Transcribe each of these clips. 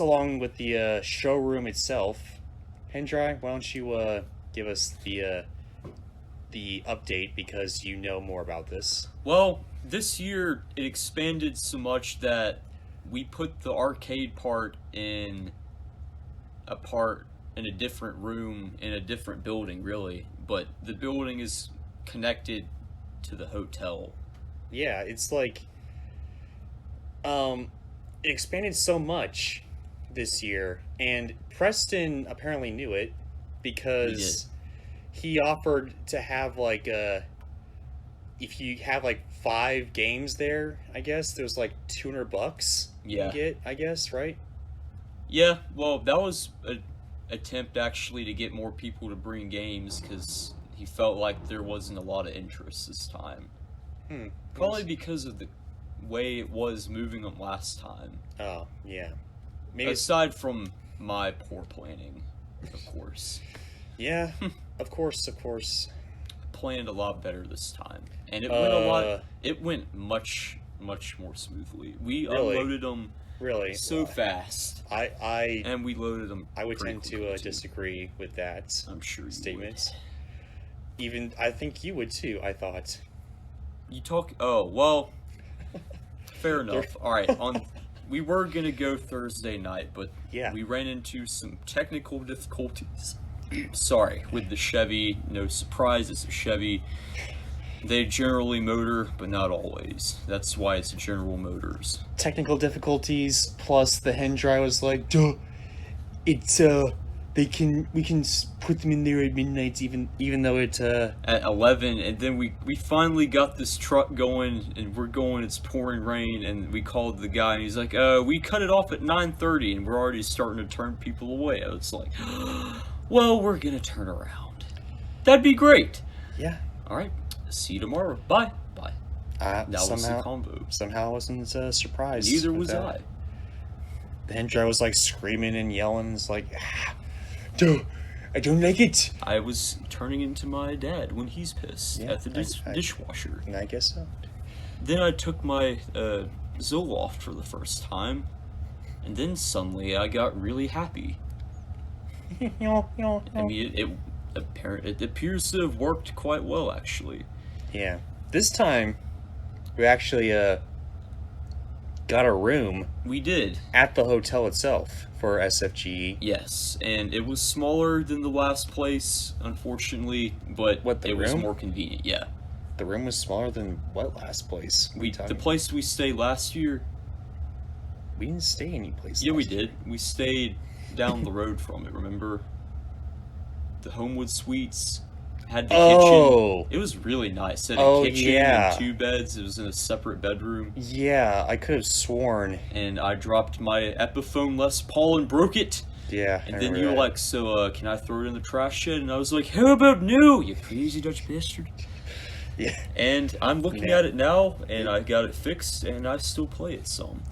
along with the showroom itself, Hendry, why don't you give us the update because you know more about this. Well, this year it expanded so much that we put the arcade part in a different room in a different building, really. But the building is connected to the hotel. Yeah, it's like um, it expanded so much this year, and Preston apparently knew it We did. because he offered to have like if you have like 5 games there, I guess there's like $200 you can Yeah. get, I guess, right? Yeah, well, that was a attempt actually to get more people to bring games because he felt like there wasn't a lot of interest this time. Hmm. Probably because of the way it was moving them last time. Oh, yeah. Maybe it's, Aside from my poor planning, of course. yeah, of course, of course. Planned a lot better this time. And Uh, it went much more smoothly. We really, unloaded them really. so fast, I and we loaded them I would pretty tend to quickly too. disagree with that I'm sure you would. statement. Even I think you would too. I thought. Oh, well, fair There- enough. All right, we were going to go Thursday night, but Yeah. we ran into some technical difficulties. Sorry, with the Chevy. No surprise, it's a Chevy. They generally motor, but not always. That's why it's General Motors. Technical difficulties plus the Hendry was like, duh, it's we can put them in there at midnight even though it At 11, and then we finally got this truck going, and we're going, it's pouring rain, and we called the guy, and he's like, we cut it off at 9:30, and we're already starting to turn people away. I was like, well, we're gonna turn around. That'd be great. yeah. All right, see you tomorrow. Bye. Bye. That was the Somehow combo. I wasn't surprised. Neither with was that. I. The Hendry was like screaming and yelling. It's like, duh, I don't like it. I was turning into my dad when he's pissed Yeah, at the dishwasher. And I guess so. Then I took my Zoloft for the first time, and then suddenly I got really happy. I mean, it appears to have worked quite well, actually. Yeah. This time, we actually got a room We did, at the hotel itself for SFGE. yes, and it was smaller than the last place, unfortunately, but What, the it was room? more convenient. Yeah, The room was smaller than what last place? the place we stayed last year. We didn't stay any place. Yeah, we last year. did. We stayed down the road from it. Remember, the Homewood Suites had the Oh. kitchen. It was really nice. It had Oh, a kitchen yeah. and 2 beds. It was in a separate bedroom. Yeah, I could have sworn. And I dropped my Epiphone Les Paul and broke it. Yeah. And I then remember you were that. like, so can I throw it in the trash shed? And I was like, how about no, you crazy Dutch bastard? Yeah. And I'm looking Yeah. at it now, and I got it fixed, and I still play it some.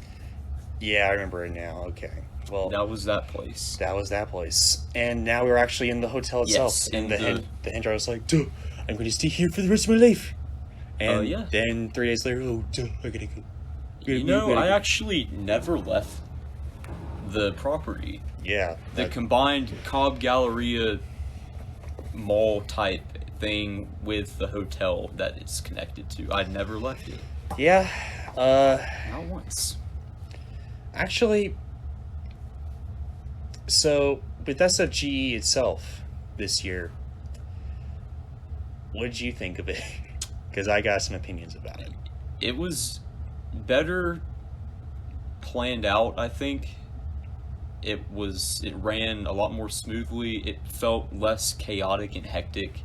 Yeah, I remember it now. Okay. Well, That was that place. that was that place. And now we're actually in the hotel itself. Yes, and and the Hendry was like, duh, I'm going to stay here for the rest of my life. And yeah. then 3 days later, oh, duh, I gotta go. You know, I actually never left the property. Yeah. The combined Cobb Galleria mall type thing with the hotel that it's connected to. I'd never left it. Yeah. Not once. Actually, so with SFGE itself this year, what did you think of it? Because I got some opinions about it. It was better planned out, I think. It ran a lot more smoothly. It felt less chaotic and hectic.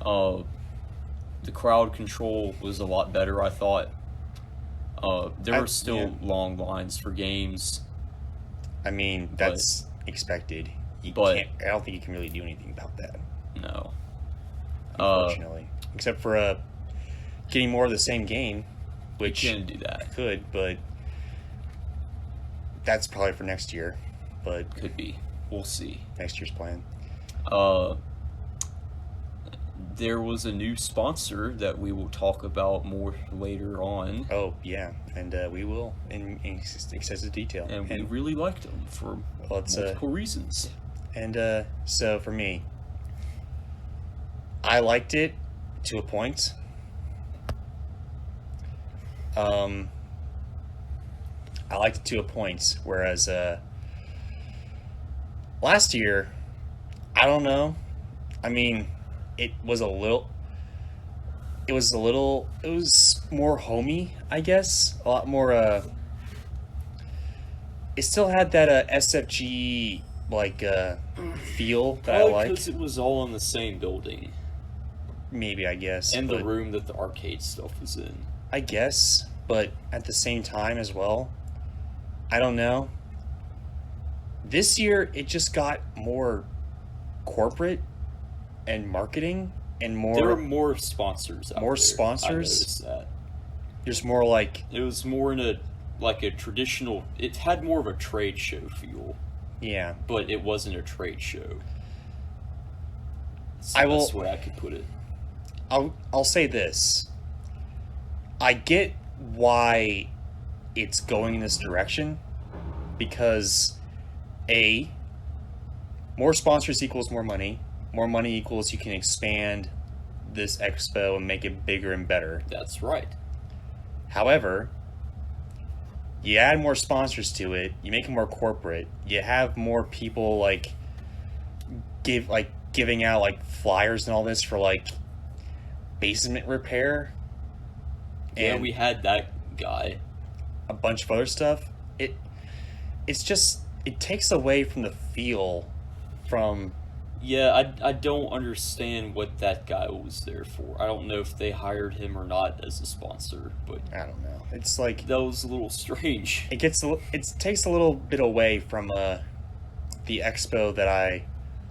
The crowd control was a lot better, I thought. There were still Yeah. long lines for games. I mean, that's expected. You but- can't. I don't think you can really do anything about that, No. unfortunately, except for getting more of the same game, which Can't do that. could, but that's probably for next year. But Could be. We'll see. next year's plan. Uh, there was a new sponsor that we will talk about more later on. Oh, yeah, and we will in excessive detail. And we really liked them for multiple reasons. And so for me, I liked it to a point. I liked it to a point, whereas last year, I don't know. I mean, it was more homey, I guess. A lot more, it still had that SFGE, feel that I like. Because it was all in the same building. Maybe, I guess. And the room that the arcade stuff was in. I guess, but at the same time as well, I don't know. This year, it just got more corporate and marketing and more. There were more sponsors out more there. sponsors. I noticed that. There's more like. It was more in a traditional. It had more of a trade show feel. Yeah. But it wasn't a trade show. That's the best way I could put it. I'll say this. I get why it's going in this direction, because more sponsors equals more money. More money equals you can expand this expo and make it bigger and better. That's right. However, you add more sponsors to it, you make it more corporate, you have more people giving out flyers and all this for basement repair. Yeah, and we had that guy. A bunch of other stuff. It takes away from the feel from. Yeah, I don't understand what that guy was there for. I don't know if they hired him or not as a sponsor, but I don't know. It's that was a little strange. It takes a little bit away from the expo that I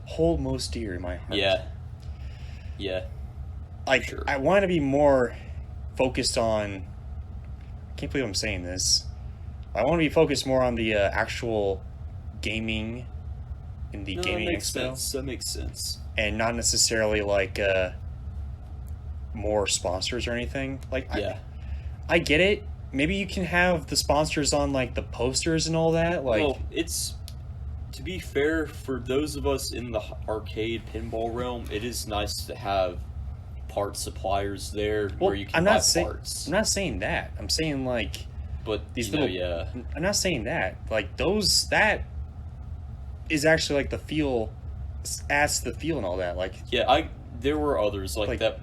hold most dear in my heart. Yeah. Sure. I want to be more focused on. I can't believe I'm saying this. I want to be focused more on the actual gaming in the gaming expo. That makes sense. And not necessarily more sponsors or anything. I get it. Maybe you can have the sponsors on the posters and all that. Well, it's, to be fair, for those of us in the arcade pinball realm, it is nice to have part suppliers there where you can buy parts. I'm not saying that. I'm saying but these yeah. I'm not saying that. That is actually the feel, adds to the feel and all that. There were others that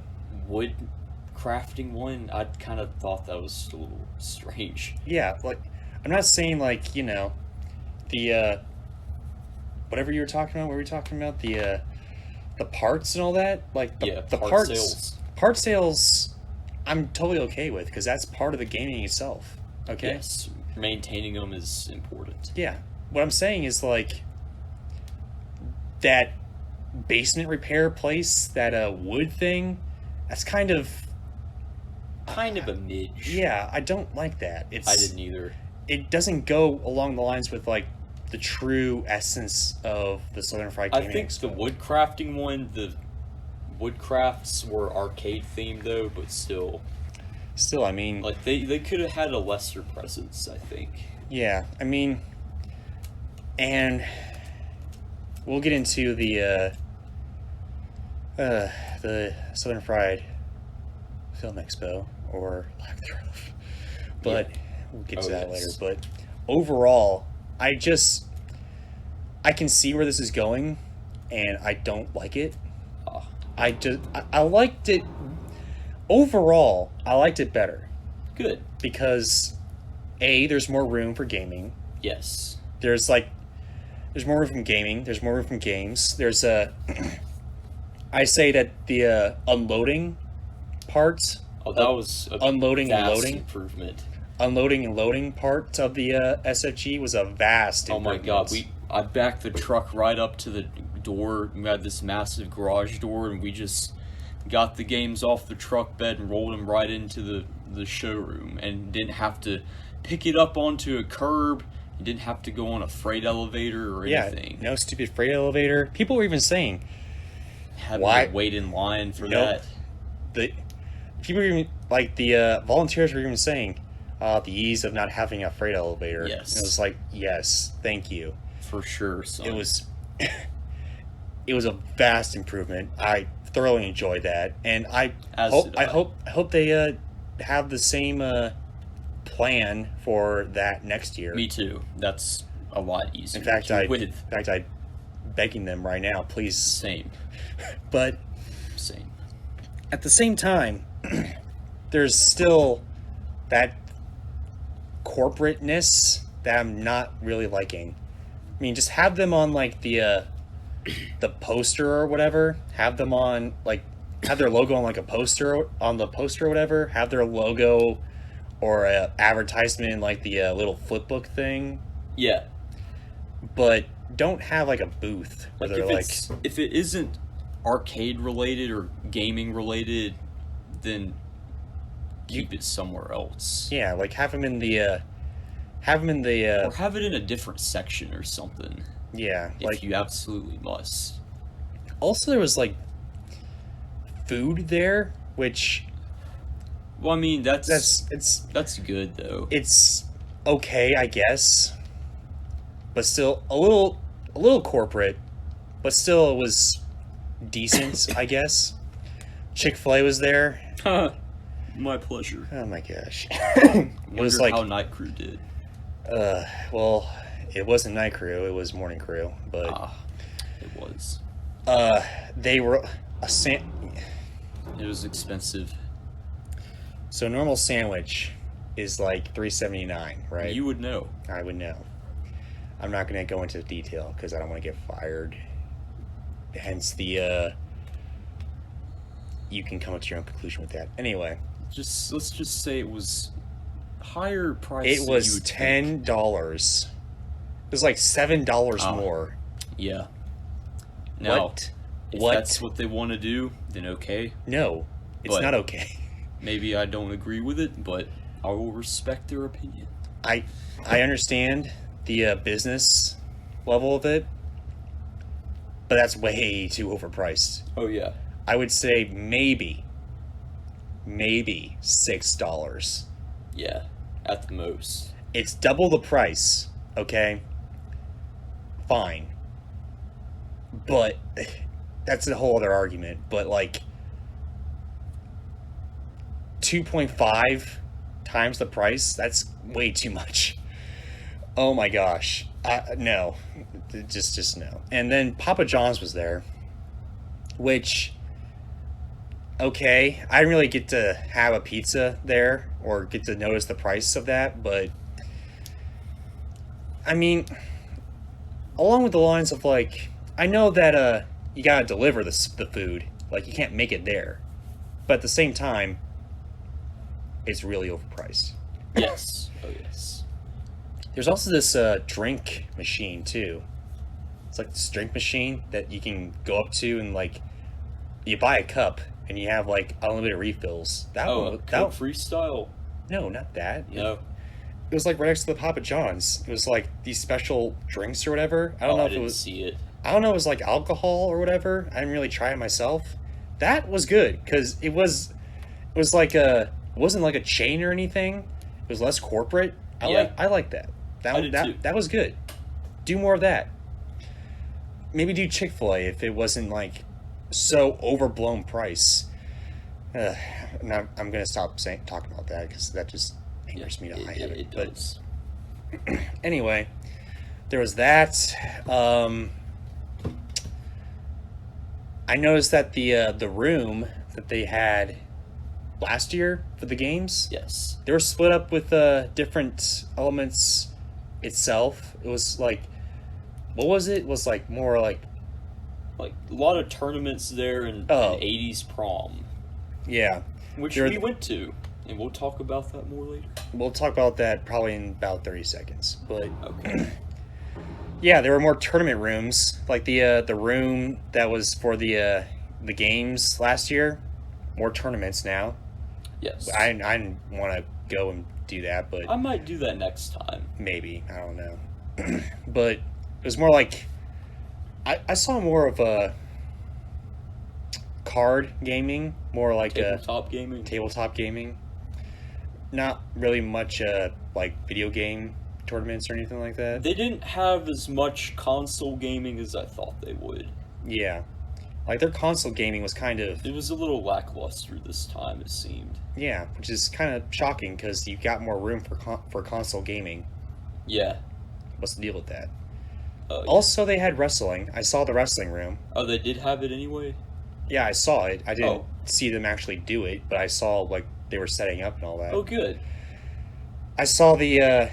wood crafting one. I kind of thought that was a little strange. Yeah, I'm not saying the whatever you were talking about. What were we talking about? The parts and all that. The part sales. Part sales, I'm totally okay with, because that's part of the gaming itself. Okay. Yes, maintaining them is important. Yeah, what I'm saying is that basement repair place, that wood thing, that's kind of a midge. Yeah, I don't like that. I didn't either. It doesn't go along the lines with the true essence of the Southern Fried Gaming. I think the wood crafting one, the wood crafts were arcade themed though, but still, I mean, they could have had a lesser presence, I think. Yeah, I mean, and we'll get into the Southern Fried Film Expo, or lack thereof, but we'll get to that later. But overall, I can see where this is going, and I don't like it. I liked it. Overall, I liked it better. Good. Because, there's more room for gaming. Yes. There's more room from gaming. There's more room from games. There's I say that the unloading parts. Oh, that was a unloading and loading improvement. Unloading and loading part of the SFG was a vast improvement. Oh my god, I backed the truck right up to the door. We had this massive garage door, and we just got the games off the truck bed and rolled them right into the showroom, and didn't have to pick it up onto a curb. You didn't have to go on a freight elevator or anything. Yeah, no stupid freight elevator. People were even saying, having Why? to wait in line for Nope. that. The people were even like the volunteers were even saying the ease of not having a freight elevator. Yes. And it was like, yes, thank you. For sure, son. It was it was a vast improvement. I thoroughly enjoyed that, and I hope they have the same plan for that next year. Me too. That's a lot easier. In fact, with I'm begging them right now, please. same. But Same. at the same time, there's still that corporateness that I'm not really liking. I mean, just have them on like the poster or whatever. Have them on like have their logo on like a poster on the poster or whatever. Have their logo or a advertisement in like the little flip book thing. Yeah. But don't have like a booth where Like they're if it isn't arcade related or gaming related, then keep it somewhere else. Yeah, like have them in the or have it in a different section or something. Yeah, If like you absolutely must. also there was like food there, which Well, I mean that's it's good though. it's okay, I guess, but still a little corporate, but still it was decent, I guess. Chick-fil-A was there. My pleasure. Oh my gosh. It was like how Night Crew did. well, it wasn't night crew, it was morning crew, but It was. they were It was expensive. so a normal sandwich is like $3.79, right? You would know. I would know. I'm not going to go into detail because I don't want to get fired. Hence the you can come up to your own conclusion with that. Anyway, Let's just say it was higher price. it than was you would think. $10. It was like $7 more. Yeah. Now, What? if What? that's what they want to do, then okay. No, it's But- not okay. Maybe I don't agree with it, but I will respect their opinion. I understand the business level of it, but that's way too overpriced. Oh yeah. I would say maybe $6. Yeah. At the most. It's double the price, okay? Fine. But that's a whole other argument. But like 2.5 times the price, that's way too much. Oh my gosh. No. Just no. And then Papa John's was there, which okay, I didn't really get to have a pizza there or get to notice the price of that, but I mean, along with the lines of like, I know that you gotta deliver the food, like you can't make it there, but at the same time, it's really overpriced. Yes. Oh yes. There's also this drink machine too. It's like this drink machine that you can go up to and like you buy a cup and you have like unlimited refills. Coke freestyle. No, not that. No. It was like right next to the Papa John's. It was like these special drinks or whatever. I don't know if it was. See it. I don't know if it was like alcohol or whatever. I didn't really try it myself. That was good because it was like it wasn't like a chain or anything. It was less corporate. I like that. That was good. Do more of that. Maybe do Chick-fil-A if it wasn't like so overblown price. Now I'm gonna stop talking about that because that just angers me to high heaven. It does. But anyway, there was that. I noticed that the room that they had last year for the games, Yes. they were split up with different elements itself. It was like, what was it? It was like more like Like a lot of tournaments there and Oh. 80s prom, yeah. which There- we went to, and we'll talk about that more later. We'll talk about that probably in about 30 seconds. But Okay. yeah, there were more tournament rooms, like the room that was for the games last year. More tournaments now. Yes. I didn't want to go and do that, but I might do that next time. maybe, I don't know. But it was more like I saw more of card gaming, more like tabletop gaming. Not really much like video game tournaments or anything like that. They didn't have as much console gaming as I thought they would. Yeah. Like, their console gaming was kind of... It was a little lackluster this time, it seemed. Yeah, which is kind of shocking, because you've got more room for console gaming. Yeah. What's the deal with that? Yeah. Also, they had wrestling. I saw the wrestling room. Oh, they did have it anyway? Yeah, I saw it. I didn't see them actually do it, but I saw, like, they were setting up and all that. Oh, good. I saw the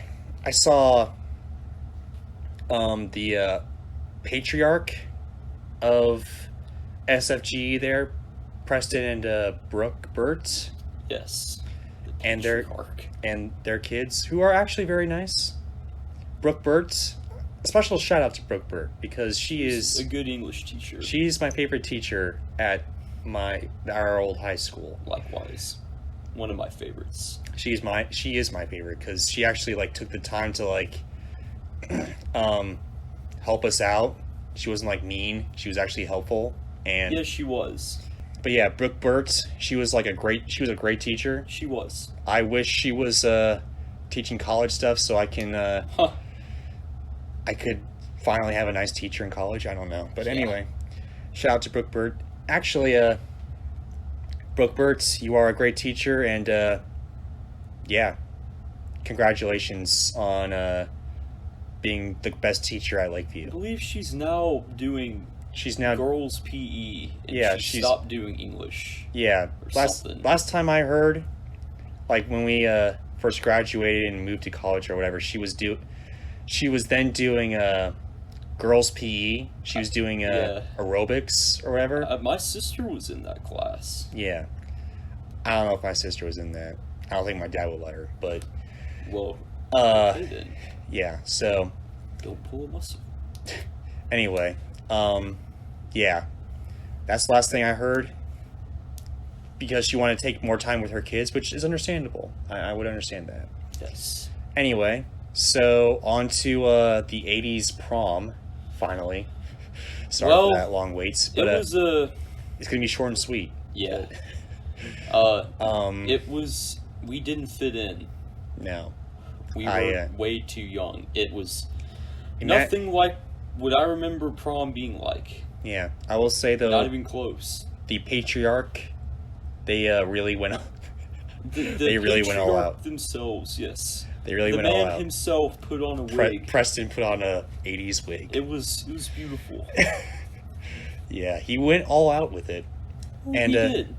patriarch of SFGE there, Preston and Brooke Burt. Yes. And their kids, who are actually very nice. Brooke Burt, a special shout out to Brooke Burt, because she's a good English teacher. She's my favorite teacher at our old high school. Likewise. One of my favorites. She is my favorite, because she actually like took the time to like help us out. She wasn't like mean. She was actually helpful. And yes, she was. But yeah, Brooke Burt, she was a great teacher. She was. I wish she was teaching college stuff so I can I could finally have a nice teacher in college. I don't know. But anyway, shout out to Brooke Burt. Actually, Brooke Burt, you are a great teacher, and yeah, congratulations on being the best teacher at Lakeview. I believe she's now doing girls PE. And she stopped doing English. Yeah, last time I heard, like when we first graduated and moved to college or whatever, she was then doing girls PE. She was doing aerobics or whatever. My sister was in that class. Yeah, I don't know if my sister was in that. I don't think my dad would let her, but okay, then. Yeah. So don't pull a muscle. Anyway, yeah, that's the last thing I heard, because she wanted to take more time with her kids, which is understandable. I would understand that. Yes. Anyway, so on to the 80s prom, finally. Sorry for that long wait. But it was it's going to be short and sweet. Yeah. It was... We didn't fit in. No. We were way too young. It was nothing like what I remember prom being like. Yeah, I will say though, not even close. The patriarch, they really went. They really went all out themselves. Yes, they really went all out. The man himself put on a wig. Preston put on a '80s wig. It was beautiful. Yeah, he went all out with it. Well, and he did.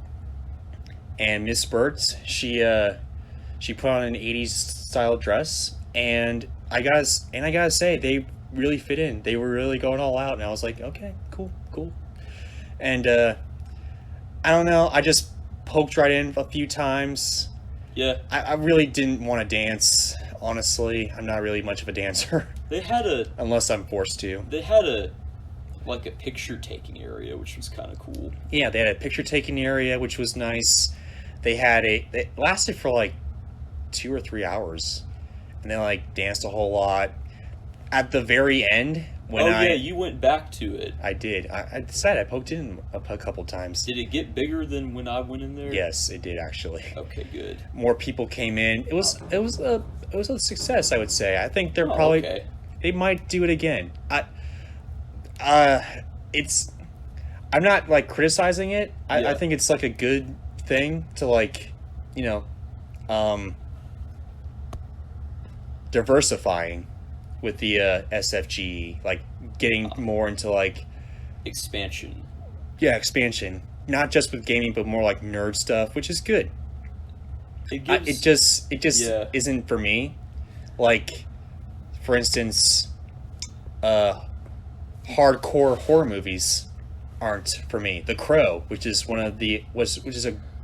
And Miss Burt, she put on an '80s style dress, and I gotta say, they really fit in. They were really going all out, and I was like, okay, cool. And I don't know, I just poked right in a few times. Yeah. I really didn't want to dance, honestly. I'm not really much of a dancer. They had unless I'm forced to. They had a picture taking area, which was kind of cool. Yeah, they had a picture taking area, which was nice. It lasted for like 2 or 3 hours, and they like danced a whole lot. At the very end, you went back to it. I did. I decided I poked in a couple times. Did it get bigger than when I went in there? Yes, it did actually. Okay, good. More people came in. It was a success, I would say. I think they're they might do it again. I'm not like criticizing it. I think it's like a good thing to like, diversifying with the SFGE, like getting more into like expansion. Yeah, expansion. Not just with gaming, but more like nerd stuff, which is good. It just isn't for me. Like, for instance, hardcore horror movies aren't for me. The Crow, which is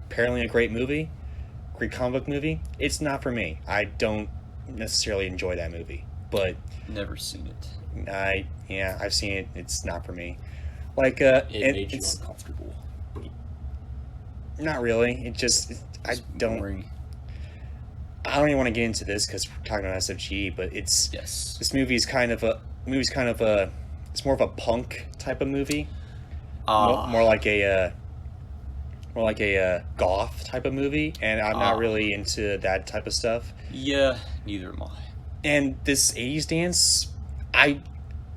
apparently a great movie, great comic book movie. It's not for me. I don't necessarily enjoy that movie, but never seen it. I've seen it. It's not for me. Like it made you uncomfortable. Not really. I don't even want to get into this because we're talking about SFGE, but this movie's kind of it's more of a punk type of movie. More like a more like a goth type of movie, and I'm not really into that type of stuff. Yeah, neither am I. And this 80s dance,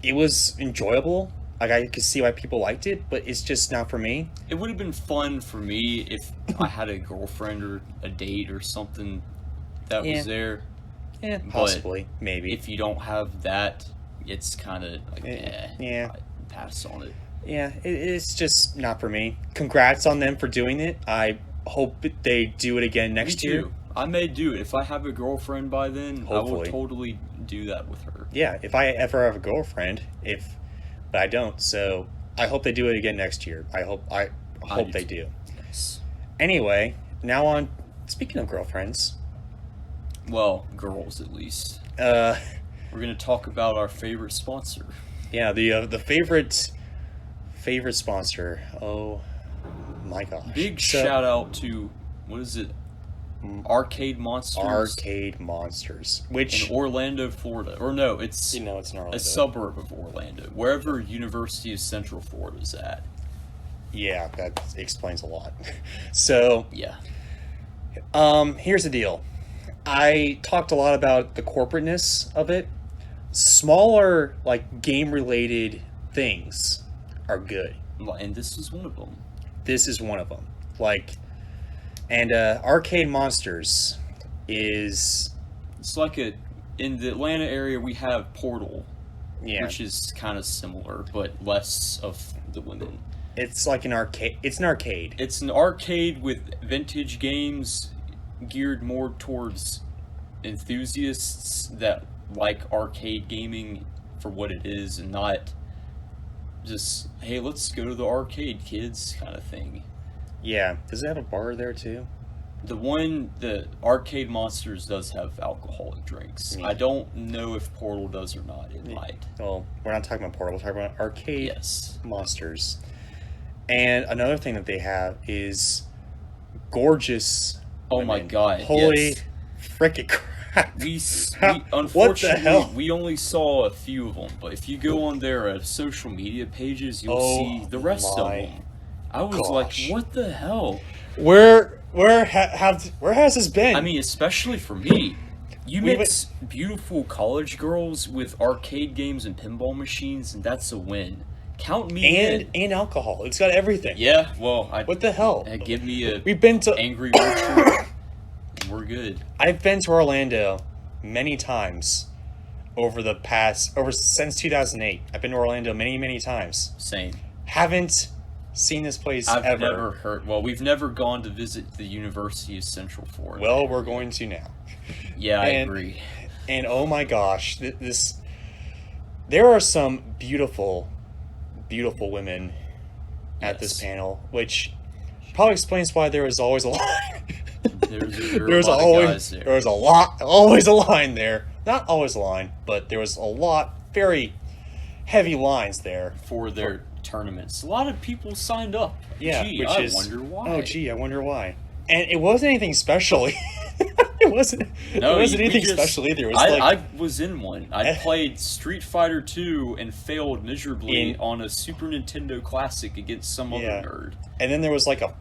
it was enjoyable. Like, I could see why people liked it, but it's just not for me. It would have been fun for me if I had a girlfriend or a date or something that was there. Yeah, possibly, maybe. If you don't have that, it's kind of like, I pass on it. Yeah, it's just not for me. Congrats on them for doing it. I hope they do it again next year. I may do it. If I have a girlfriend by then, Hopefully. I will totally do that with her. Yeah, if I ever have a girlfriend, but I don't, so I hope they do it again next year. I hope they do. Yes. Anyway, now on, speaking of girlfriends. Well, girls at least. We're going to talk about our favorite sponsor. Yeah, the favorite sponsor. Oh my gosh. Big shout out to, what is it? Arcade Monsters. Arcade Monsters, which in Orlando, Florida. Or no, it's in Orlando. A suburb of Orlando, wherever University of Central Florida is at. Yeah, that explains a lot. So, yeah. Here's the deal. I talked a lot about the corporateness of it. Smaller, like, game-related things are good. And this is one of them. This is one of them. Like, and Arcade Monsters is... It's like in the Atlanta area, we have Portal, which is kind of similar, but less of the women. It's like an arcade. It's an arcade. It's an arcade with vintage games geared more towards enthusiasts that like arcade gaming for what it is and not just, hey, let's go to the arcade, kids, kind of thing. Yeah. Does it have a bar there too? The Arcade Monsters does have alcoholic drinks. I don't know if Portal does or not. It might. Well, we're not talking about Portal. We're talking about Arcade Monsters. And another thing that they have is gorgeous women. My God. Holy frickin' crap. We unfortunately, what the hell? We only saw a few of them, but if you go on their social media pages, you'll see the rest of them. I was like, what the hell? Where has this been? I mean, especially for me. You mix beautiful college girls with arcade games and pinball machines, and that's a win. Count me in. And alcohol. It's got everything. Yeah, well, what the hell? Give me a We've been to Angry Orchard. We're good. I've been to Orlando many times since 2008. I've been to Orlando many times. Same. Haven't seen this place ever. I've never heard. Well, we've never gone to visit the University of Central Florida. Well, we're going to now. Yeah, I agree. And oh my gosh, there are some beautiful women at this panel, which probably explains why there was always a line. There was always a line there. Not always a line, but there was a lot, very heavy lines there for their tournaments. A lot of people signed up. Yeah, I wonder why. Oh, gee, I wonder why. And it wasn't anything special. It wasn't anything special either. It was I was in one. I played Street Fighter 2 and failed miserably on a Super Nintendo Classic against some other nerd. And then there was the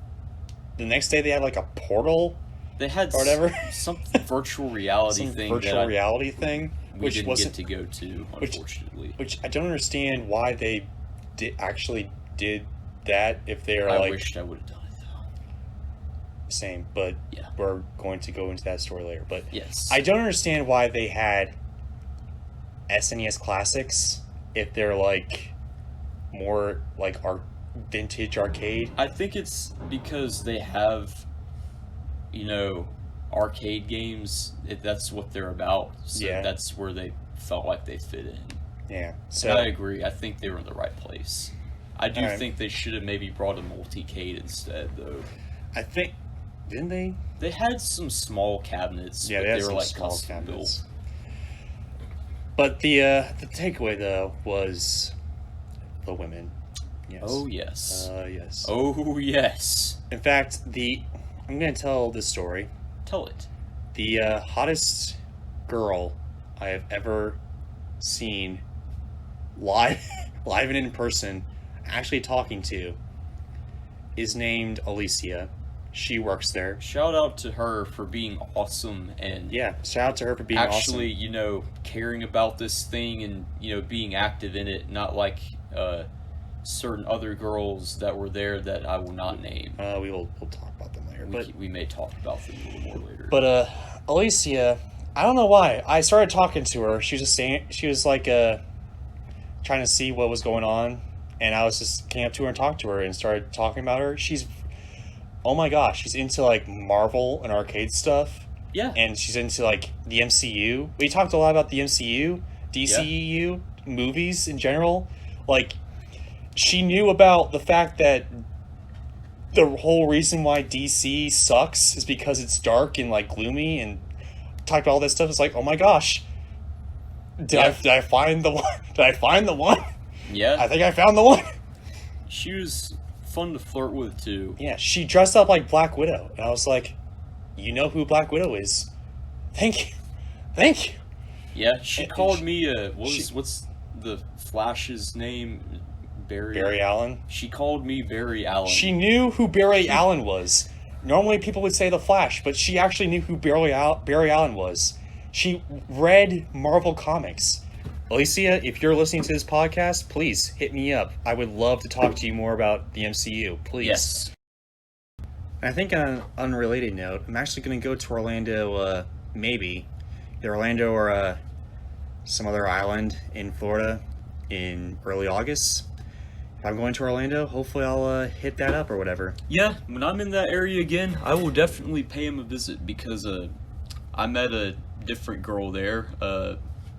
next day they had a Portal. They had or whatever. some virtual reality thing. Reality thing. We didn't get to go to, unfortunately. Which I don't understand why they actually did that if they're I wished I would have done it, though. Same, but we're going to go into that story later. But yes. I don't understand why they had SNES Classics if they're more our vintage arcade. I think it's because they have, arcade games. That's what they're about. So that's where they felt like they fit in. Yeah. So and I agree. I think they were in the right place. I do think they should have maybe brought a multi-cade instead, though. I think, didn't they? They had some small cabinets. Yeah, but they were small cabinets. Built. But the takeaway though was the women. Yes. Oh yes. Yes. Oh yes. In fact, I'm going to tell this story. Tell it. The hottest girl I have ever seen live and in person, actually talking to, is named Alicia. She works there. Shout out to her for being awesome and Yeah, shout out to her for being awesome. actually, caring about this thing and, being active in it, not like certain other girls that were there that I will not name. We'll talk about them later. We may talk about them a little more later. But Alicia, I don't know why. I started talking to her. She was just saying, she was like trying to see what was going on, and I was just came up to her and talked to her and started talking about her. Oh my gosh, she's into like Marvel and arcade stuff. Yeah. And she's into like the MCU. We talked a lot about the MCU, DCEU, movies in general. Like, she knew about the fact that the whole reason why DC sucks is because it's dark and like gloomy, and talked about all this stuff. It's like, oh my gosh, did I find the one? Did I find the one? Yeah. I think I found the one. She was fun to flirt with too. Yeah, she dressed up like Black Widow, and I was like, you know who Black Widow is? Thank you. Yeah, she called me what's the Flash's name? Barry Allen. She called me Barry Allen. She knew who Barry Allen was. Normally people would say the Flash, but she actually knew who Barry Allen was. She read Marvel comics. Alicia, if you're listening to this podcast, please hit me up. I would love to talk to you more about the MCU. Please. Yes. And I think on an unrelated note, I'm actually going to go to Orlando, maybe. Either Orlando or some other island in Florida in early August. If I'm going to Orlando, hopefully I'll hit that up or whatever. Yeah, when I'm in that area again, I will definitely pay him a visit because I met a different girl there.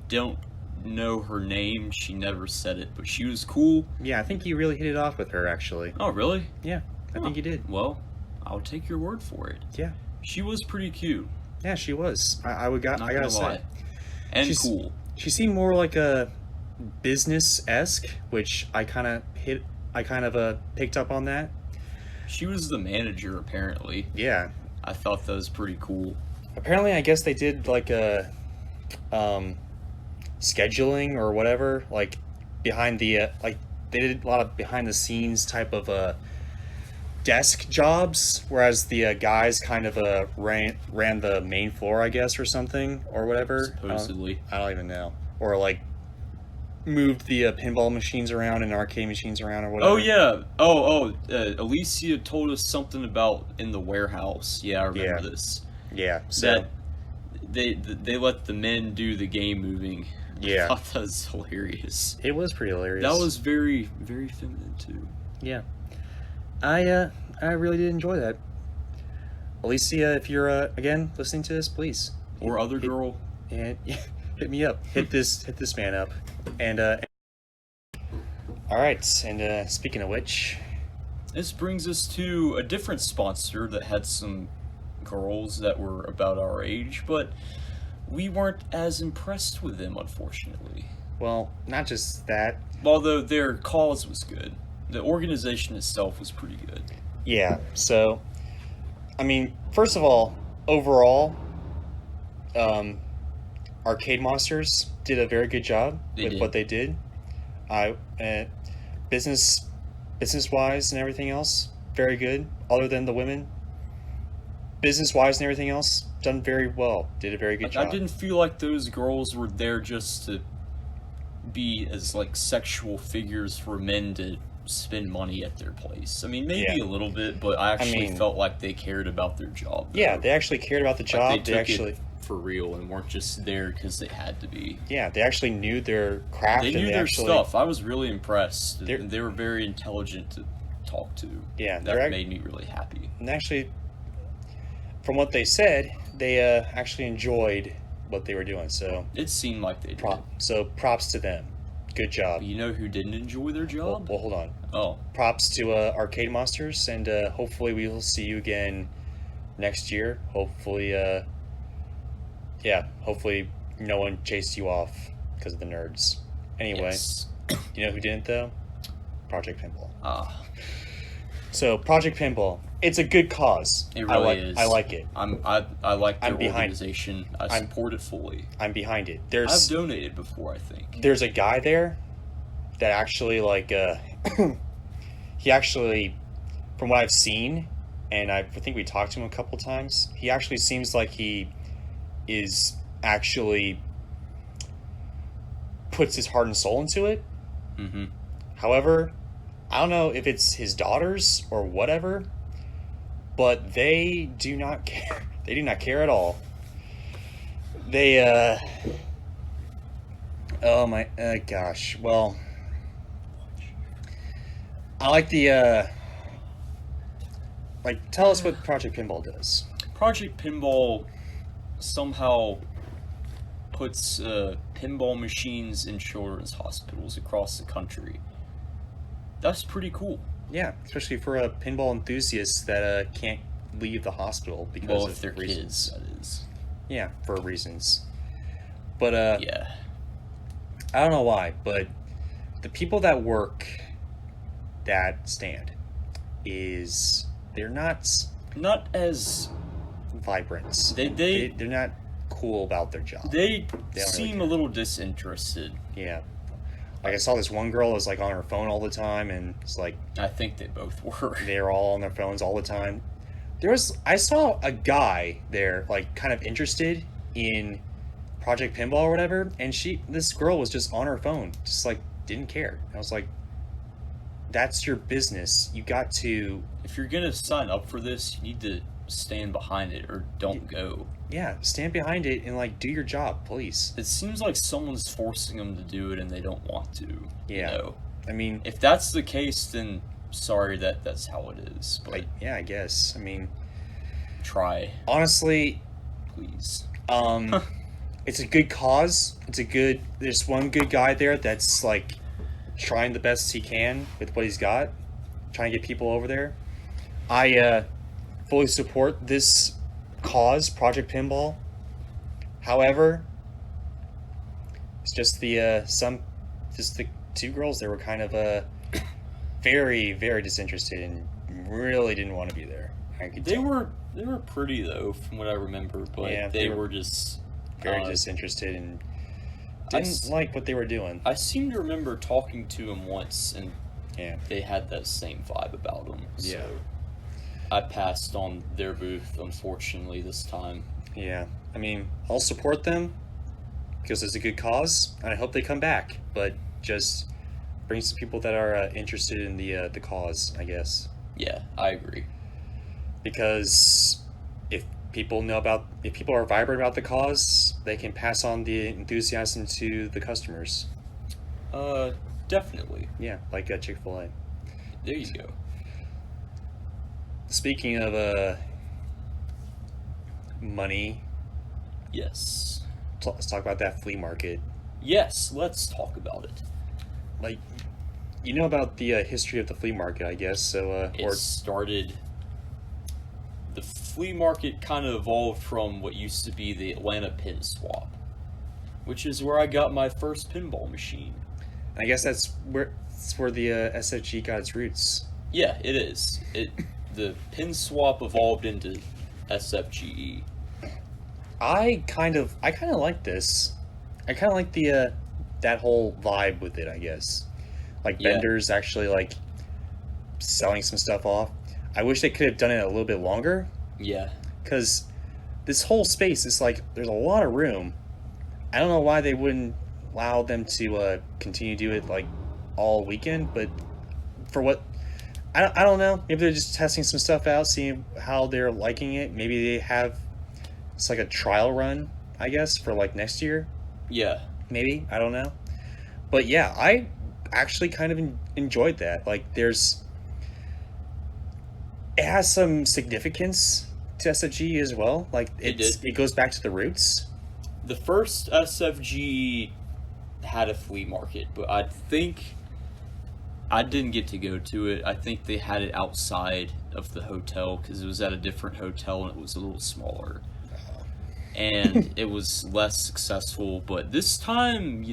Don't know her name. She never said it, but she was cool. Yeah, I think you really hit it off with her, actually. Oh, really? Yeah, I think you did. Well, I'll take your word for it. Yeah. She was pretty cute. Yeah, she was. I gotta say. And cool. She seemed more like a business-esque, which I kind of picked up on that. She was the manager, apparently. Yeah. I thought that was pretty cool. Apparently, I guess they did like a scheduling or whatever, like behind the like they did a lot of behind the scenes type of desk jobs, whereas the guys kind of ran the main floor, I guess, or something or whatever. Supposedly. I don't even know. Or like moved the pinball machines around and arcade machines around or whatever. Oh yeah. Alicia told us something about in the warehouse. Yeah, I remember this. Yeah. So that they let the men do the game moving. Yeah. I thought that was hilarious. It was pretty hilarious. That was very, very feminine too. Yeah. I really did enjoy that. Alicia, if you're again listening to this, please. Or other girl. And hit me up. Hit this man up. And all right. And speaking of which, this brings us to a different sponsor that had some girls that were about our age, but we weren't as impressed with them, unfortunately. Well, not just that. Although their cause was good. The organization itself was pretty good. Yeah, so, I mean, first of all, overall, Arcade Monsters did a very good job with what they did. Business-wise and everything else, very good, other than the women. Business-wise and everything else, done very well. Did a very good job. I didn't feel like those girls were there just to be as, like, sexual figures for men to spend money at their place. I mean, maybe a little bit, but I actually felt like they cared about their job. Yeah, they actually cared about the job. Like they took it for real and weren't just there because they had to be. Yeah, they actually knew their craft. They knew their stuff. I was really impressed. They were very intelligent to talk to. Yeah, that made me really happy. And actually, from what they said, they actually enjoyed what they were doing. So it seemed like they did. So props to them. Good job. You know who didn't enjoy their job? Well, hold on. Oh. Props to Arcade Monsters, and hopefully we will see you again next year. Hopefully, hopefully no one chased you off because of the nerds. Anyway, yes. You know who didn't, though? Project Pinball. Ah. So, Project Pinball, it's a good cause. It really is. I like it. I like their organization. I support it fully. I'm behind it. I've donated before, I think. There's a guy there that actually, like, he actually from what I've seen, and I think we talked to him a couple times, he actually seems like he is actually puts his heart and soul into it. Mm-hmm. However, I don't know if it's his daughters or whatever, but they do not care. They do not care at all. They, oh my gosh. Well, I like the, like, tell us what Project Pinball does. Project Pinball somehow puts pinball machines in children's hospitals across the country. That's pretty cool. Yeah, especially for pinball enthusiasts that can't leave the hospital because of their reasons. Kids, that is. Yeah, for reasons. But yeah, I don't know why, but the people that work that stand they're not as vibrant. They're not cool about their job. They don't seem really a little disinterested. Yeah. Like I saw this one girl was like on her phone all the time, and it's like I think they both were. They're all on their phones all the time. I saw a guy there like kind of interested in Project Pinball or whatever, and this girl was just on her phone, just like didn't care. I was like, that's your business. You got to. If you're gonna sign up for this, you need to stand behind it or don't go. Yeah, stand behind it and like do your job, please. It seems like someone's forcing them to do it and they don't want to. Yeah. You know? I mean, if that's the case, then sorry that's how it is. But I guess. I mean, try. Honestly, please. It's a good cause. There's one good guy there that's like trying the best he can with what he's got, trying to get people over there. I fully support this cause, Project Pinball. However, it's just the two girls that were kind of very, very disinterested and really didn't want to be there. They were pretty though, from what I remember, but yeah, they were just very disinterested and didn't like what they were doing. I seem to remember talking to them once, and yeah, they had that same vibe about them. So yeah, I passed on their booth, unfortunately, this time. Yeah, I mean, I'll support them because it's a good cause, and I hope they come back. But just bring some people that are interested in the cause, I guess. Yeah, I agree. Because if people are vibrant about the cause, they can pass on the enthusiasm to the customers. Definitely. Yeah, like Chick-fil-A. There you go. Speaking of money. Yes. Let's talk about that flea market. Yes, let's talk about it. Like, you know about the history of the flea market, I guess. So the flea market kind of evolved from what used to be the Atlanta Pin Swap, which is where I got my first pinball machine. I guess that's where the SFGE got its roots. Yeah, it is. The Pin Swap evolved into SFGE. I kind of like this. I kind of like the that whole vibe with it, I guess. Like vendors actually like selling some stuff off. I wish they could have done it a little bit longer. Yeah. Because this whole space is like, there's a lot of room. I don't know why they wouldn't allow them to continue to do it like all weekend, but for what, I don't know. Maybe they're just testing some stuff out, seeing how they're liking it. Maybe it's like a trial run, I guess, for like next year. Yeah. Maybe, I don't know. But yeah, I actually kind of enjoyed that. Like it has some significance to SFGE as well. Like it goes back to the roots. The first SFGE had a flea market, but I think I didn't get to go to it. I think they had it outside of the hotel because it was at a different hotel and it was a little smaller. And it was less successful, but this time,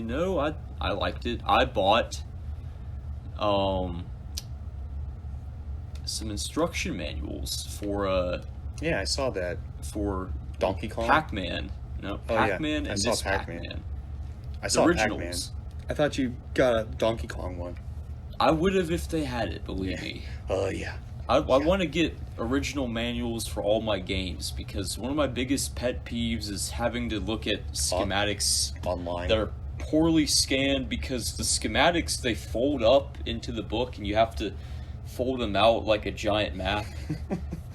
I liked it. I bought some instruction manuals for yeah, I saw that. For Donkey Kong? Pac-Man. No, Pac-Man and this Pac-Man. I saw originals. Pac-Man. I thought you got a Donkey Kong one. I would have if they had it, believe me. Oh, yeah. I want to get original manuals for all my games because one of my biggest pet peeves is having to look at schematics online that are poorly scanned because the schematics, they fold up into the book and you have to fold them out like a giant map.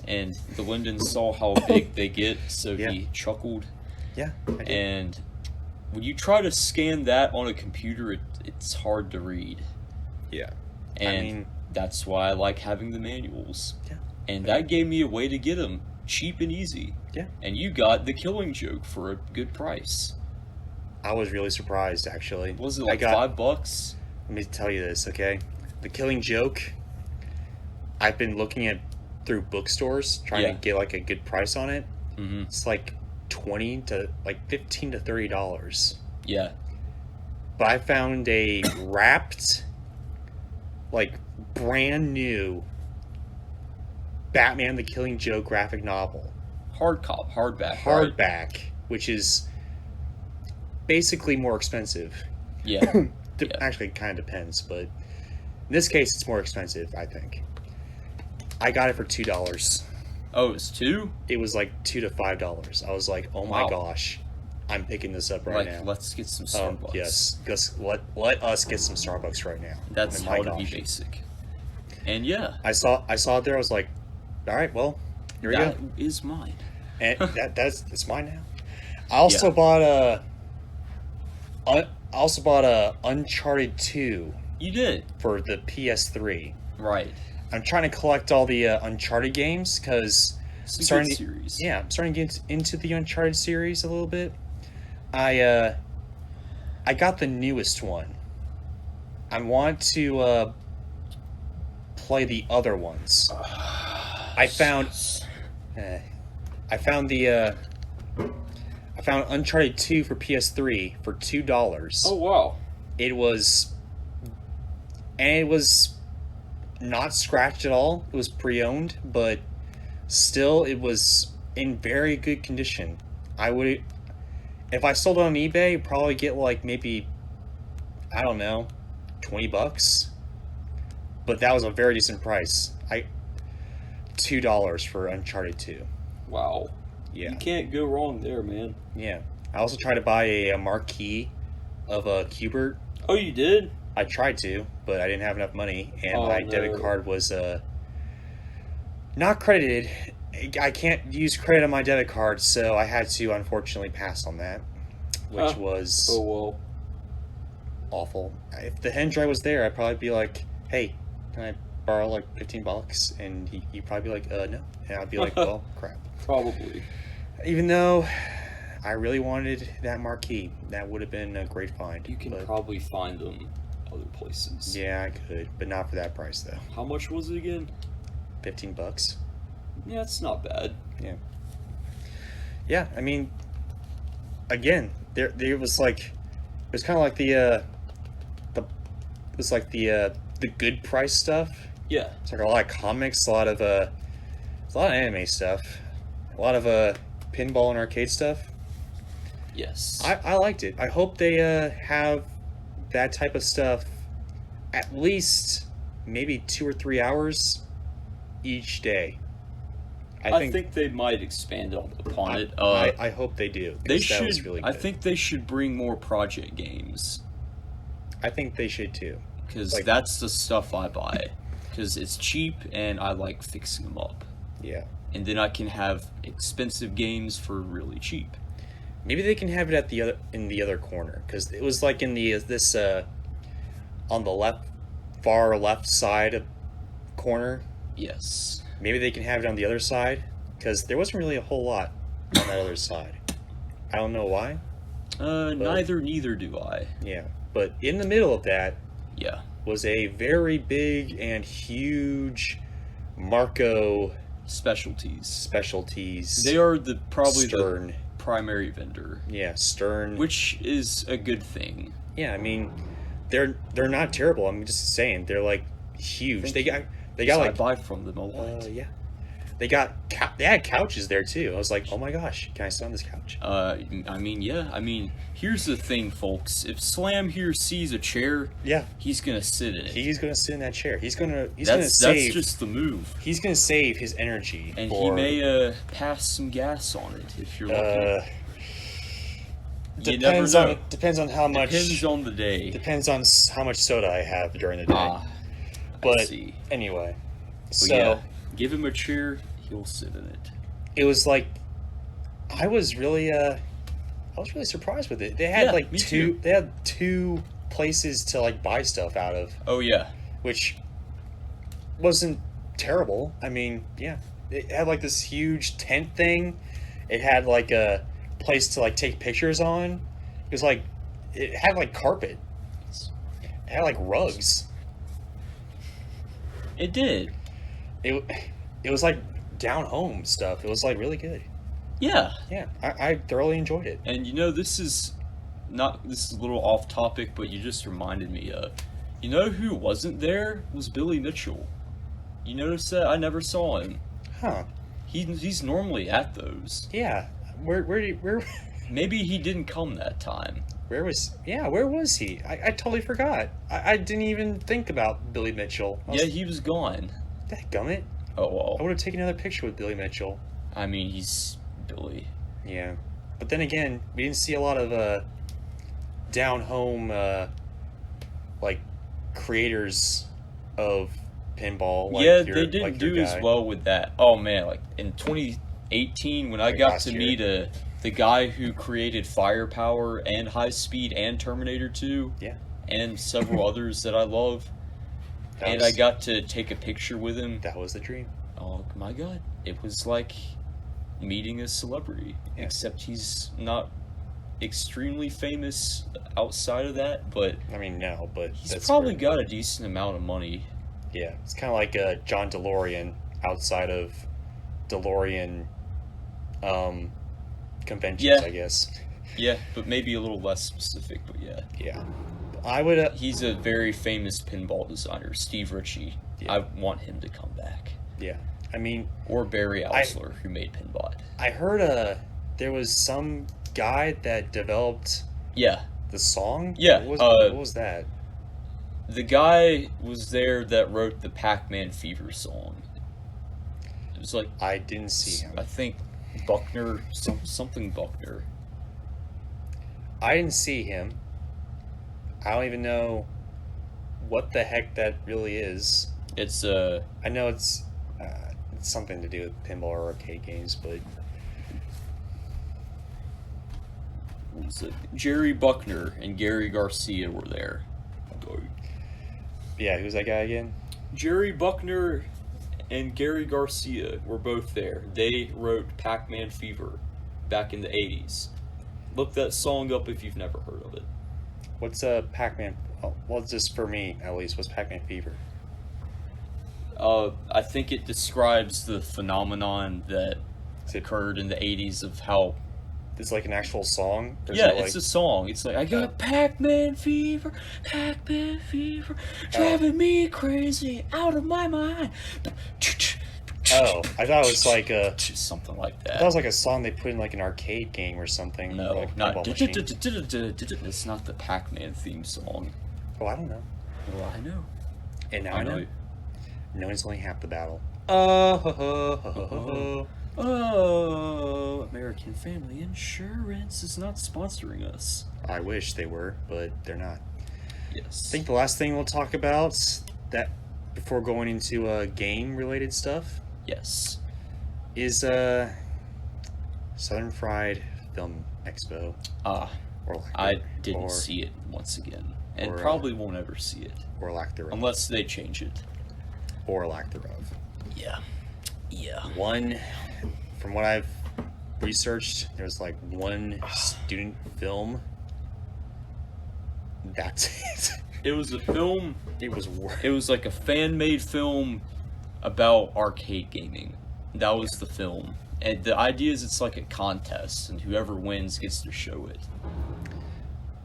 And the Linden saw how big they get, so he chuckled. Yeah, I did. And when you try to scan that on a computer, it's hard to read. Yeah. And that's why I like having the manuals. Yeah. And that gave me a way to get them cheap and easy. Yeah. And you got The Killing Joke for a good price. I was really surprised, actually. Was it like $5? Let me tell you this, okay? The Killing Joke, I've been looking at through bookstores trying to get like a good price on it. Mm-hmm. It's like $20 to like $15 to $30. Yeah. But I found a wrapped, like brand new Batman the Killing Joke graphic novel. Hardback. Hardback, which is basically more expensive. Yeah. Actually, it kind of depends, but in this case, it's more expensive, I think. I got it for $2. Oh, it's $2? It was like $2 to $5. I was like, oh my gosh, I'm picking this up right now. Let's get some Starbucks. Yes, let us get some Starbucks right now. That's how to be basic. And I saw it there. I was like, all right, well, here we go. That is mine. And that's mine now. I also bought a Uncharted 2. You did for the PS3. Right. I'm trying to collect all the Uncharted games because I'm starting to get into the Uncharted series a little bit. I got the newest one. I want to play the other ones. I found Uncharted 2 for PS3 for $2. Oh wow! It was not scratched at all. It was pre-owned, but still it was in very good condition. If I sold it on eBay, probably get like maybe, I don't know, $20. But that was a very decent price. $2 for Uncharted 2. Wow. Yeah. You can't go wrong there, man. Yeah. I also tried to buy a marquee of a Qbert. Oh, you did? I tried to, but I didn't have enough money, and my debit card was not credited. I can't use credit on my debit card, so I had to unfortunately pass on that, which was awful. If the hand drive was there, I'd probably be like, "Hey, can I borrow like $15?" And he'd probably be like, "No," and I'd be like, "Well, crap." Probably. Even though I really wanted that marquee, that would have been a great find. You can probably find them other places. Yeah, I could, but not for that price though. How much was it again? $15. Yeah, it's not bad. Yeah. I mean, again, there was like, it was kind of like the good price stuff. Yeah. It's like a lot of comics, a lot of anime stuff, a lot of pinball and arcade stuff. Yes. I liked it. I hope they have that type of stuff at least maybe 2 or 3 hours each day. I think they might expand upon it. I hope they do. They should. That was really good. I think they should bring more project games. I think they should too. Because that's the stuff I buy. Because it's cheap and I like fixing them up. Yeah. And then I can have expensive games for really cheap. Maybe they can have it in the other corner, because it was like in this on the far left side corner. Yes. Maybe they can have it on the other side, because there wasn't really a whole lot on that other side. I don't know why. Neither do I. Yeah, but in the middle of that, yeah, was a very big and huge Marco specialties. They are probably Stern. The primary vendor. Yeah, Stern, which is a good thing. Yeah, I mean, they're not terrible. I'm just saying they're like huge. They got like, I buy from them a lot. Yeah, They had couches there too. I was like, oh my gosh, can I sit on this couch? I mean, yeah. I mean, here's the thing, folks. If Slam here sees a chair, Yeah, he's gonna sit in it. he's gonna sit in that chair. He's gonna That's save. just the move. He's gonna save his energy. And for, he may pass some gas on it if you're lucky. You never know. Depends on how much. Depends on the day. Depends on how much soda I have during the day. I but see. anyway, But so yeah, give him a chair, he'll sit in it. it was like I was really surprised with it. They had Yeah, me too. They had two places to like buy stuff out of, Oh yeah. which wasn't terrible. I mean, yeah, it had like this huge tent thing. It had like a place to like take pictures on. It was like it had like carpet. It had like rugs. It did. It was like down home stuff. It was like really good. Yeah. Yeah, I thoroughly enjoyed it. And you know, this is a little off topic, but you just reminded me of, you know who wasn't there was Billy Mitchell. You notice that? I never saw him. Huh? He's normally at those. Yeah. Where Maybe he didn't come that time. where was he? I totally forgot. I didn't even think about Billy Mitchell. Yeah, he was gone. Dadgummit. Oh I well. would have taken another picture with Billy Mitchell. I mean, he's Billy. Yeah. But then again, we didn't see a lot of down home like creators of pinball. Like Yeah, your- they didn't like your do as guy. well with that. Oh man, like in 2018 when I Like got last to year. meet the guy who created Firepower and High Speed and Terminator 2 Yeah. and several others that I love. That And was- I got to take a picture with him. That was the dream. Oh my god. It was like meeting a celebrity. Yeah. Except he's not extremely famous outside of that, but I mean, no, but he's that's probably where- got a decent amount of money. Yeah, it's kind of like John DeLorean outside of DeLorean conventions, Yeah. I guess. Yeah, but maybe a little less specific, but yeah. Yeah, I would. He's a very famous pinball designer, Steve Ritchie. Yeah. I want him to come back. Yeah, I mean, Or Barry Alsler, who made Pinbot. I heard there was some guy that developed Yeah. the song. Yeah, what was that? The guy was there that wrote the Pac-Man Fever song. It was like, I didn't see him. I think Buckner, something Buckner. I didn't see him. I don't even know what the heck that really is. It's I know it's something to do with pinball or arcade games, but what was it? Jerry Buckner and Gary Garcia were there. yeah, who's that guy again? Jerry Buckner and Gary Garcia were both there. They wrote Pac-Man Fever back in the 80s. Look that song up if you've never heard of it. What's Pac-Man? Oh, well, just for me at least. What's Pac-Man Fever? I think it describes the phenomenon that occurred in the 80s of how... It's like an actual song. Or is Yeah, it it's a song. It's like, I got Pac-Man fever, driving me crazy, out of my mind. Oh, I thought it was like something like that. I thought it was like a song they put in like an arcade game or something. No, like a not. pinball machine. It's not the Pac-Man theme song. Oh, I don't know. Well, I know. And now I I know. know. Knowing's only half the battle. Oh, American Family Insurance is not sponsoring us. I wish they were, but they're not. Yes. I think the last thing we'll talk about that before going into game-related stuff Yes. is Southern Fried Film Expo. Or lack I there- didn't or, see it once again, and or, probably won't ever see it or lack thereof. unless they change it. Or lack thereof. Yeah. Yeah. One, from what I've researched, there's like one student film. That's it. It was a film. It was It was like a fan-made film about arcade gaming. That was the film. And the idea is it's like a contest, and whoever wins gets to show it.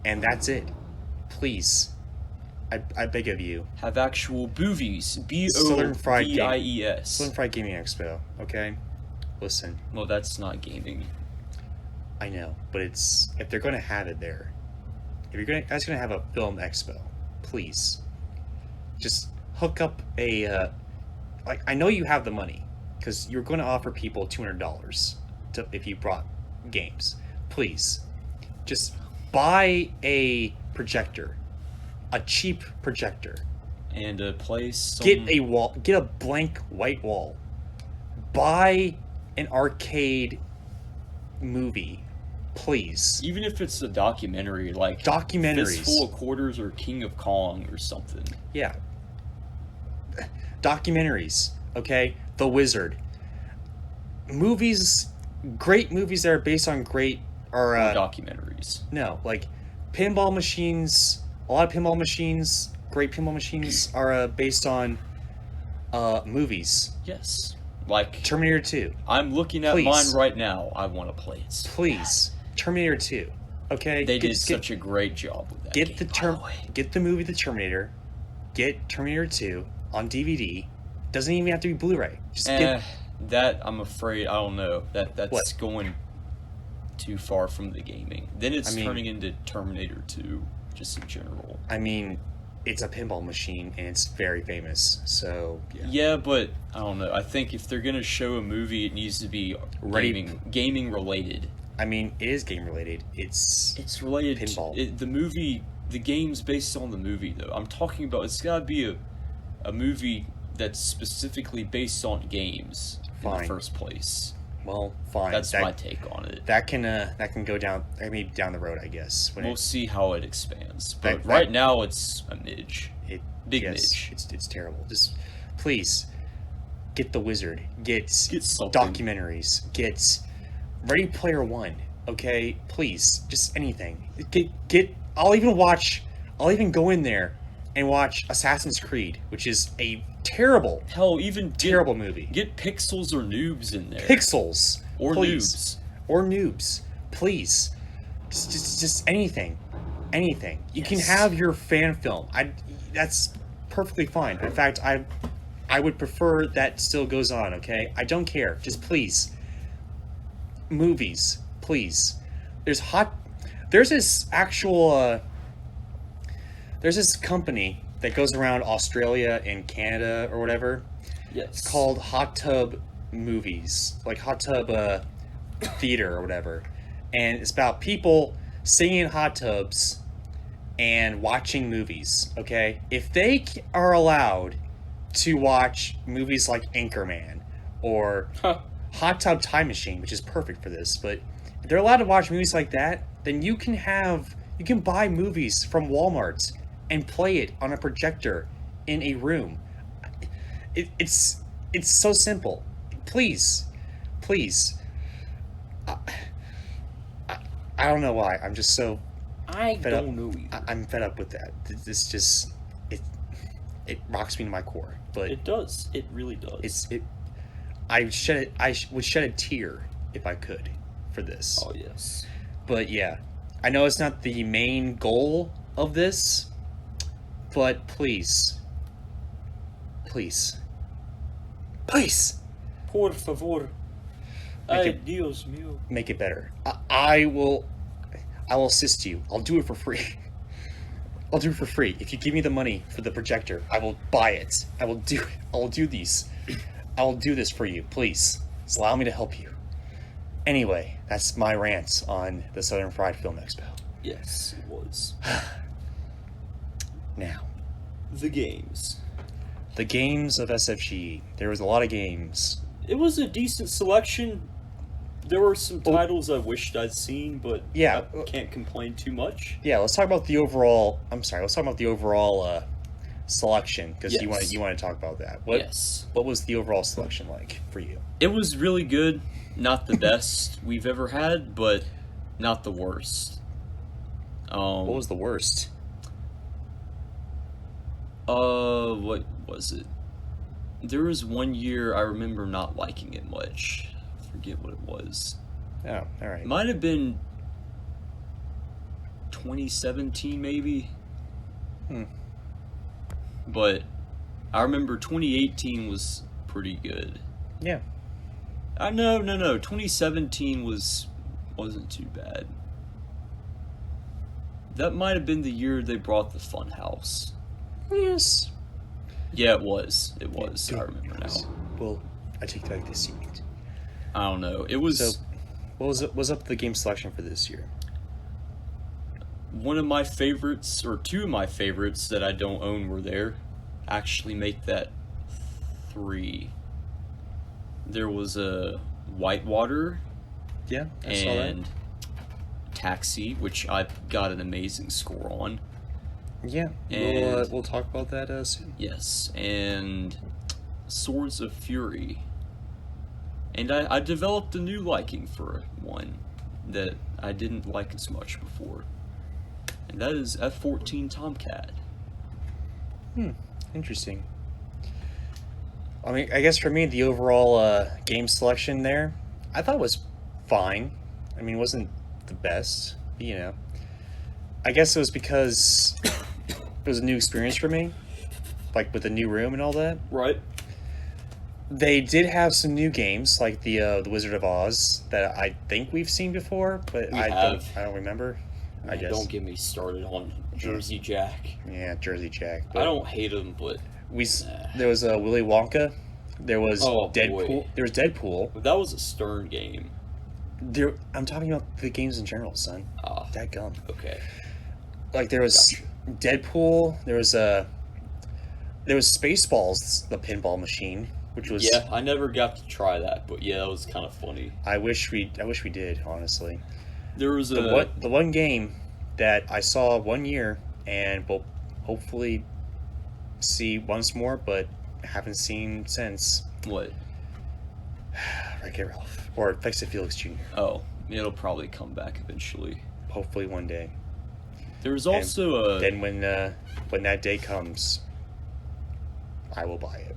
and that's it. Please I beg of you. Have actual boovies. Southern Fried BOVIES. Southern Fried Gaming Expo. Okay, listen. Well, that's not gaming. I know, but it's if they're going to have it there. If you're guys going to have a film expo, please, just hook up a. Like I know you have the money, because you're going to offer people $200 if you brought games. Please, just buy a projector, a cheap projector, and place. Get a wall. Get a blank white wall. Buy an arcade movie, please. Even if it's a documentary, like documentaries, Fistful of Quarters or King of Kong or something. Yeah. Documentaries, okay? The Wizard. Movies, great movies that are based on great or documentaries. No, like pinball machines. A lot of pinball machines, great pinball machines, are based on movies. Yes, like Terminator 2. I'm looking at mine right now. I want to play it. Please, Terminator 2. Okay, they did such a great job with that. Get the movie The Terminator. Get Terminator 2 on DVD. Doesn't even have to be Blu-ray. Just get that. I'm afraid I don't know that's going too far from the gaming. Then it's turning into Terminator 2, just in general. I mean, it's a pinball machine and it's very famous. So yeah, but I don't know. I think if they're gonna show a movie, it needs to be gaming related. I mean, it is game related. It's related pinball. The game's based on the movie, though. I'm talking about it's gotta be a movie that's specifically based on games in the first place. Well, fine. That's my take on it. That can go down down the road, I guess. We'll see how it expands. But right now, it's a midge. Big midge. It's terrible. Just please get The Wizard. Get something. Documentaries. Get Ready Player One. Okay, please, just anything. Get. I'll even go in there and watch Assassin's Creed, which is a terrible movie. Get Pixels or Noobs in there. Pixels or please. Noobs, please. Just anything. You can have your fan film. That's perfectly fine. In fact, I would prefer that still goes on. Okay, I don't care. Just please, movies, please. There's this company that goes around Australia and Canada or whatever. Yes. It's called Hot Tub Movies, like Hot Tub Theater or whatever. And it's about people sitting in hot tubs and watching movies, okay? If they are allowed to watch movies like Anchorman or Hot Tub Time Machine, which is perfect for this, but if they're allowed to watch movies like that, then you can buy movies from Walmart and play it on a projector in a room. It's so simple. Please. I don't know why. I'm just so fed up. I'm fed up with that. This just it rocks me to my core. But it does. It really does. I would shed a tear if I could for this. Oh yes. But yeah, I know it's not the main goal of this, but please. Por favor. Ay, Dios mío. Make it better. I will assist you. I'll do it for free. I'll do it for free. If you give me the money for the projector, I will buy it. I will do it. I will do these. I will do this for you. Please. Just allow me to help you. Anyway, that's my rant on the Southern Fried Film Expo. Yes, it was. Now. The games. The games of SFGE. There was a lot of games. It was a decent selection. There were some titles I wished I'd seen, but I can't complain too much. Yeah, let's talk about the overall. Let's talk about the overall selection, because you want to talk about that. What was the overall selection like for you? It was really good. Not the best we've ever had, but not the worst. What was the worst? What was it? There was one year I remember not liking it much. I forget what it was. Oh, all right. Might have been 2017, maybe. but I remember 2018 was pretty good. Yeah. No. 2017 wasn't too bad. That might have been the year they brought the Funhouse. Yes. Yeah, it was. It was. I remember now. Well, I take back this seat. I don't know. It was. So, what was up the game selection for this year? One of my favorites, or two of my favorites that I don't own were there. Actually make that 3. There was a Whitewater. Yeah, I saw that. And Taxi, which I got an amazing score on. Yeah, And we'll talk about that soon. yes, and Swords of Fury. And I developed a new liking for one that I didn't like as much before. And that is F-14 Tomcat. Interesting. I mean, I guess for me, the overall game selection there, I thought was fine. I mean, it wasn't the best, but, you know. I guess it was because it was a new experience for me, like with the new room and all that. Right. They did have some new games, like the Wizard of Oz, that I think we've seen before, but I don't remember. Man, I guess. don't get me started on Jersey Jack. Yeah, Jersey Jack. I don't hate him, but there was Willy Wonka. There was Deadpool. Boy. There was Deadpool. That was a Stern game. I'm talking about the games in general, son. That gum. Okay. Like there was Deadpool. There was Spaceballs, the pinball machine, which was I never got to try that, but yeah, that was kind of funny. I wish we did, honestly. There was the one game that I saw one year and will hopefully see once more, but haven't seen since. What? Wreck-It Ralph or Fix It Felix Jr. Oh, it'll probably come back eventually. Hopefully one day. There was also then when that day comes, I will buy it.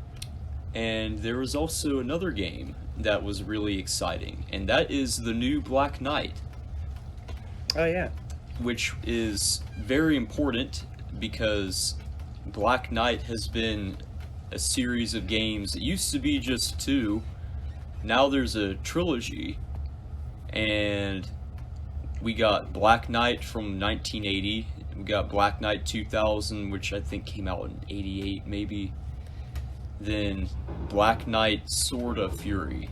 And there was also another game that was really exciting, and that is the new Black Knight. Oh yeah. Which is very important because Black Knight has been a series of games. It used to be just 2. Now there's a trilogy, and we got Black Knight from 1980. We got Black Knight 2000, which I think came out in 88 maybe. Then Black Knight Sword of Fury.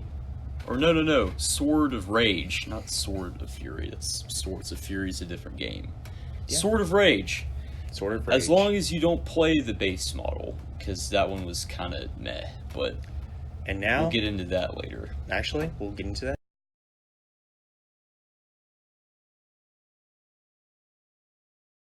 Or no, Sword of Rage, not Sword of Fury. That's Swords of Fury is a different game. Yeah. Sword of Rage. Sword of Rage. As long as you don't play the base model, because that one was kind of meh. But and now we'll get into that later. Actually, we'll get into that.